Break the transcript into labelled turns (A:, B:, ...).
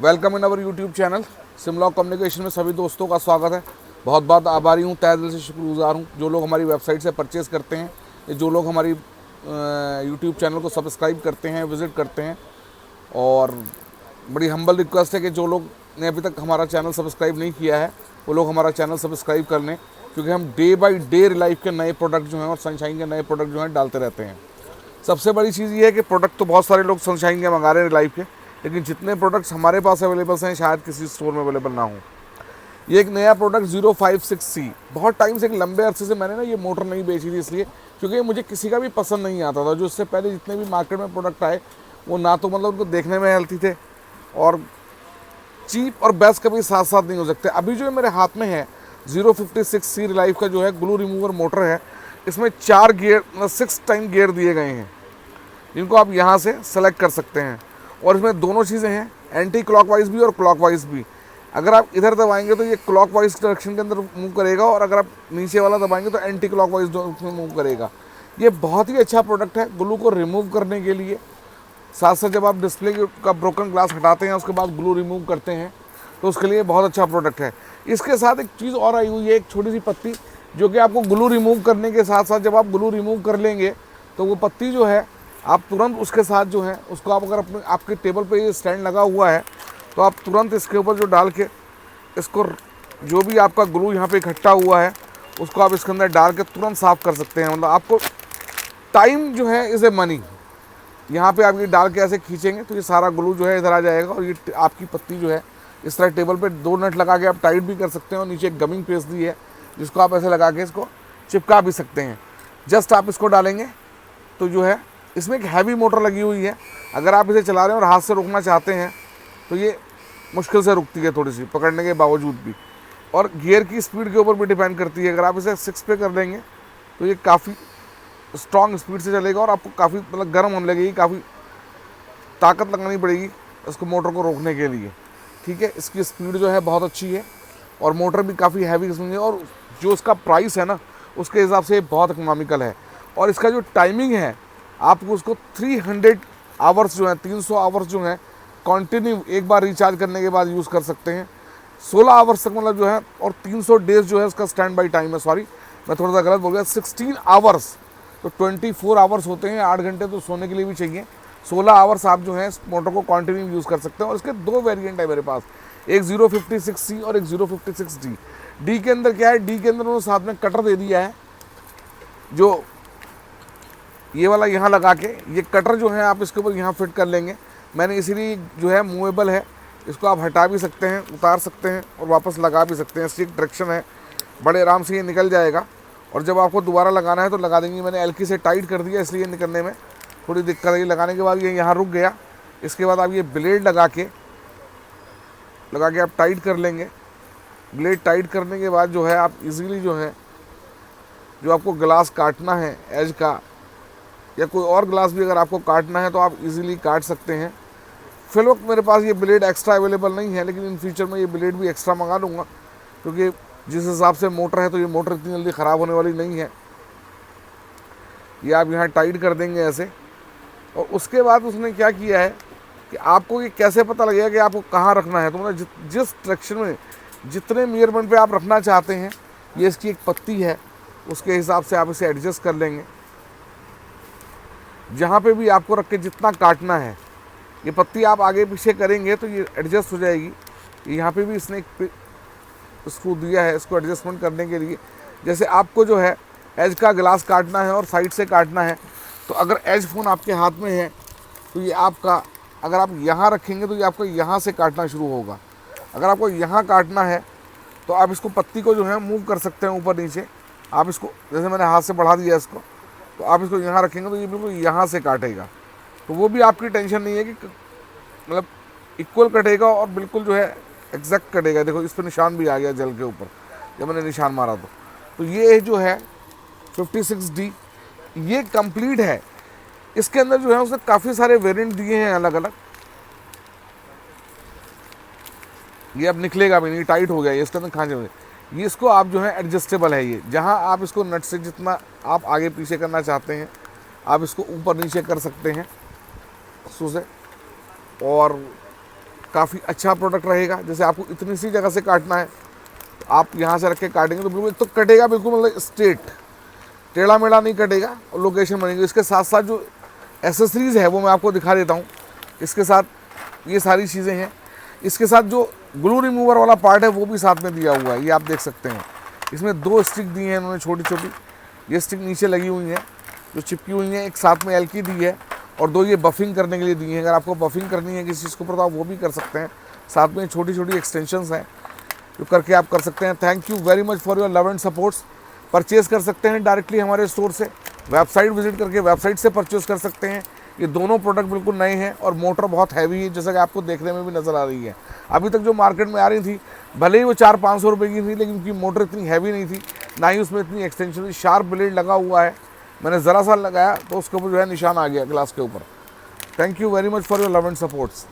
A: Welcome in our YouTube channel Simlock Communication में सभी दोस्तों का स्वागत है। बहुत बहुत आभारी हूँ, तहे दिल से शुक्रगुजार हूँ जो लोग हमारी वेबसाइट से परचेज़ करते हैं, या जो लोग हमारी यूट्यूब चैनल को सब्सक्राइब करते हैं, विज़िट करते हैं। और बड़ी हम्बल रिक्वेस्ट है कि जो लोग ने अभी तक हमारा चैनल सब्सक्राइब नहीं किया है वो लोग हमारा चैनल सब्सक्राइब कर लें, क्योंकि हम डे बाई डे रिलाइफ के नए प्रोडक्ट जो हैं और सनशाइन के नए प्रोडक्ट जो हैं डालते रहते हैं। सबसे बड़ी चीज़ ये है कि प्रोडक्ट तो बहुत सारे लोग सनशाइन के मंगा रहे हैं रिलाइफ के, लेकिन जितने प्रोडक्ट्स हमारे पास अवेलेबल हैं शायद किसी स्टोर में अवेलेबल ना हो। ये एक नया प्रोडक्ट 056C, बहुत टाइम से, एक लंबे अरसे से मैंने ना ये मोटर नहीं बेची थी, इसलिए क्योंकि मुझे किसी का भी पसंद नहीं आता था। जो इससे पहले जितने भी मार्केट में प्रोडक्ट आए वो ना तो मतलब उनको देखने में हेल्थी थे, और चीप और बेस्ट कभी साथ साथ नहीं हो सकते। अभी जो मेरे हाथ में है 056C रिलाइफ का जो है ग्लू रिमूवर मोटर है, इसमें 4 गियर 6 टाइम गियर दिए गए हैं, जिनको आप यहाँ से सेलेक्ट कर सकते हैं। और इसमें दोनों चीज़ें हैं, एंटी क्लॉकवाइज भी और क्लॉकवाइज भी। अगर आप इधर दबाएंगे तो ये क्लॉकवाइज डायरेक्शन के अंदर मूव करेगा, और अगर आप नीचे वाला दबाएंगे तो एंटी क्लॉकवाइज में मूव करेगा। ये बहुत ही अच्छा प्रोडक्ट है ग्लू को रिमूव करने के लिए। साथ साथ जब आप डिस्प्ले का ब्रोकन ग्लास हटाते हैं उसके बाद ग्लू रिमूव करते हैं तो उसके लिए बहुत अच्छा प्रोडक्ट है। इसके साथ एक चीज़ और आई हुई है, एक छोटी सी पत्ती, जो कि आपको ग्लू रिमूव करने के साथ साथ जब आप ग्लू रिमूव कर लेंगे तो वो पत्ती जो है आप तुरंत उसके साथ जो है उसको आप अगर अपने आपके टेबल पे ये स्टैंड लगा हुआ है तो आप तुरंत इसके ऊपर जो डाल के इसको, जो भी आपका ग्लू यहाँ पे इकट्ठा हुआ है उसको आप इसके अंदर डाल के तुरंत साफ़ कर सकते हैं। मतलब आपको टाइम जो है इज़ ए मनी। यहाँ पे आप ये डाल के ऐसे खींचेंगे तो ये सारा ग्लू जो है इधर आ जाएगा, और ये आपकी पत्ती जो है इस तरह टेबल पे 2 नट लगा के आप टाइट भी कर सकते हैं, और नीचे एक गमिंग पेस्ट दी है जिसको आप ऐसे लगा के इसको चिपका भी सकते हैं। जस्ट आप इसको डालेंगे तो जो है इसमें एक हैवी मोटर लगी हुई है। अगर आप इसे चला रहे हैं और हाथ से रोकना चाहते हैं तो ये मुश्किल से रुकती है थोड़ी सी पकड़ने के बावजूद भी, और गियर की स्पीड के ऊपर भी डिपेंड करती है। अगर आप इसे 6 पे कर देंगे तो ये काफ़ी स्ट्रॉन्ग स्पीड से चलेगा, और आपको काफ़ी मतलब गर्म होने लगेगी, काफ़ी ताकत लगानी पड़ेगी इसको मोटर को रोकने के लिए। ठीक है, इसकी स्पीड जो है बहुत अच्छी है, और मोटर भी काफ़ी हैवी किस्म की है, और जो इसका प्राइस है ना उसके हिसाब से बहुत इकोनॉमिकल है। और इसका जो टाइमिंग है आपको उसको 300 आवर्स जो है 300 आवर्स जो है कंटिन्यू एक बार रिचार्ज करने के बाद यूज़ कर सकते हैं। 16 आवर्स तक मतलब जो है, और 300 डेज जो है उसका स्टैंड बाई टाइम है। सॉरी मैं थोड़ा सा गलत बोल गया, 16 आवर्स तो 24 आवर्स होते हैं, 8 घंटे तो सोने के लिए भी चाहिए। 16 आवर्स आप जो है इस मोटर को कंटिन्यू यूज़ कर सकते हैं। और इसके 2 वेरिएंट है मेरे पास, एक 056C और एक 056D। डी के अंदर क्या है, डी के अंदर उन्होंने साथ में कटर दे दिया है, जो ये वाला यहाँ लगा के, ये कटर जो है आप इसके ऊपर यहाँ फिट कर लेंगे। मैंने इसीलिए जो है मूवेबल है, इसको आप हटा भी सकते हैं, उतार सकते हैं और वापस लगा भी सकते हैं। इसकी एक डायरेक्शन है, बड़े आराम से ये निकल जाएगा। और जब आपको दोबारा लगाना है तो लगा देंगे। मैंने एल्की से टाइट कर दिया इसलिए निकलने में थोड़ी दिक्कत आई। लगाने के बाद ये यहाँ रुक गया। इसके बाद आप ये ब्लेड लगा के आप टाइट कर लेंगे। ब्लेड टाइट करने के बाद जो है आप इजीली जो है, जो आपको ग्लास काटना है एज का, या कोई और ग्लास भी अगर आपको काटना है तो आप इजीली काट सकते हैं। फिलहाल मेरे पास ये ब्लेड एक्स्ट्रा अवेलेबल नहीं है, लेकिन इन फ्यूचर में ये ब्लेड भी एक्स्ट्रा मंगा लूँगा, क्योंकि जिस हिसाब से मोटर है तो ये मोटर इतनी जल्दी ख़राब होने वाली नहीं है। ये आप यहाँ टाइट कर देंगे ऐसे। और उसके बाद उसने क्या किया है कि आपको ये कैसे पता लगेगा कि आपको कहाँ रखना है। तो मतलब जिस डायरेक्शन में, जितने मेजरमेंट पे आप रखना चाहते हैं, ये इसकी एक पत्ती है, उसके हिसाब से आप इसे एडजस्ट कर लेंगे। जहाँ पे भी आपको रख के जितना काटना है, ये पत्ती आप आगे पीछे करेंगे तो ये एडजस्ट हो जाएगी। यहाँ पे भी इसने एक स्क्रू दिया है इसको एडजस्टमेंट करने के लिए। जैसे आपको जो है एज का ग्लास काटना है और साइड से काटना है, तो अगर एज फ़ोन आपके हाथ में है तो ये आपका, अगर आप यहाँ रखेंगे तो ये आपको यहाँ से काटना शुरू होगा। अगर आपको यहाँ काटना है तो आप इसको पत्ती को जो है मूव कर सकते हैं ऊपर नीचे। आप इसको, जैसे मैंने हाथ से बढ़ा दिया इसको, तो आप इसको यहाँ रखेंगे तो ये बिल्कुल यहाँ से काटेगा। तो वो भी आपकी टेंशन नहीं है कि मतलब इक्वल कटेगा और बिल्कुल जो है एग्जैक्ट कटेगा। देखो इस पर निशान भी आ गया जल के ऊपर जब मैंने निशान मारा तो ये जो है 56D ये कंप्लीट है। इसके अंदर जो है उसने काफ़ी सारे वेरिएंट दिए हैं अलग अलग। ये अब निकलेगा भी नहीं, टाइट हो गया ये, इसके अंदर खांचे हुए। ये इसको आप जो है एडजस्टेबल है, ये जहाँ आप इसको नट से जितना आप आगे पीछे करना चाहते हैं आप इसको ऊपर नीचे कर सकते हैं से। और काफ़ी अच्छा प्रोडक्ट रहेगा। जैसे आपको इतनी सी जगह से काटना है तो आप यहाँ से रख के काटेंगे तो बिल्कुल तो कटेगा बिल्कुल, मतलब स्ट्रेट, टेढ़ा मेढ़ा नहीं कटेगा और लोकेशन बनेगी। इसके साथ साथ जो एसेसरीज़ है वो मैं आपको दिखा देता हूँ। इसके साथ ये सारी चीज़ें हैं। इसके साथ जो ग्लू रिमूवर वाला पार्ट है वो भी साथ में दिया हुआ है, ये आप देख सकते हैं। इसमें 2 स्टिक दी हैं इन्होंने छोटी छोटी, ये स्टिक नीचे लगी हुई हैं जो चिपकी हुई हैं। एक साथ में एल की दी है और 2 ये बफिंग करने के लिए दी हैं। अगर आपको बफिंग करनी है किसी चीज़ के ऊपर तो आप वो भी कर सकते हैं। साथ में छोटी छोटी एक्सटेंशंस हैं जो करके आप कर सकते हैं। Thank you very much for your love and supports. Purchase कर सकते हैं डायरेक्टली हमारे स्टोर से, वेबसाइट विजिट करके वेबसाइट से परचेज़ कर सकते हैं। ये दोनों प्रोडक्ट बिल्कुल नए हैं और मोटर बहुत हैवी है, जैसा कि आपको देखने में भी नज़र आ रही है। अभी तक जो मार्केट में आ रही थी भले ही वो 400-500 रुपये की थी, लेकिन उनकी मोटर इतनी हैवी नहीं थी, ना ही उसमें इतनी एक्सटेंशन थी। शार्प ब्लेड लगा हुआ है, मैंने ज़रा सा लगाया तो उसके ऊपर जो है निशान आ गया ग्लास के ऊपर। Thank you very much for your love and supports.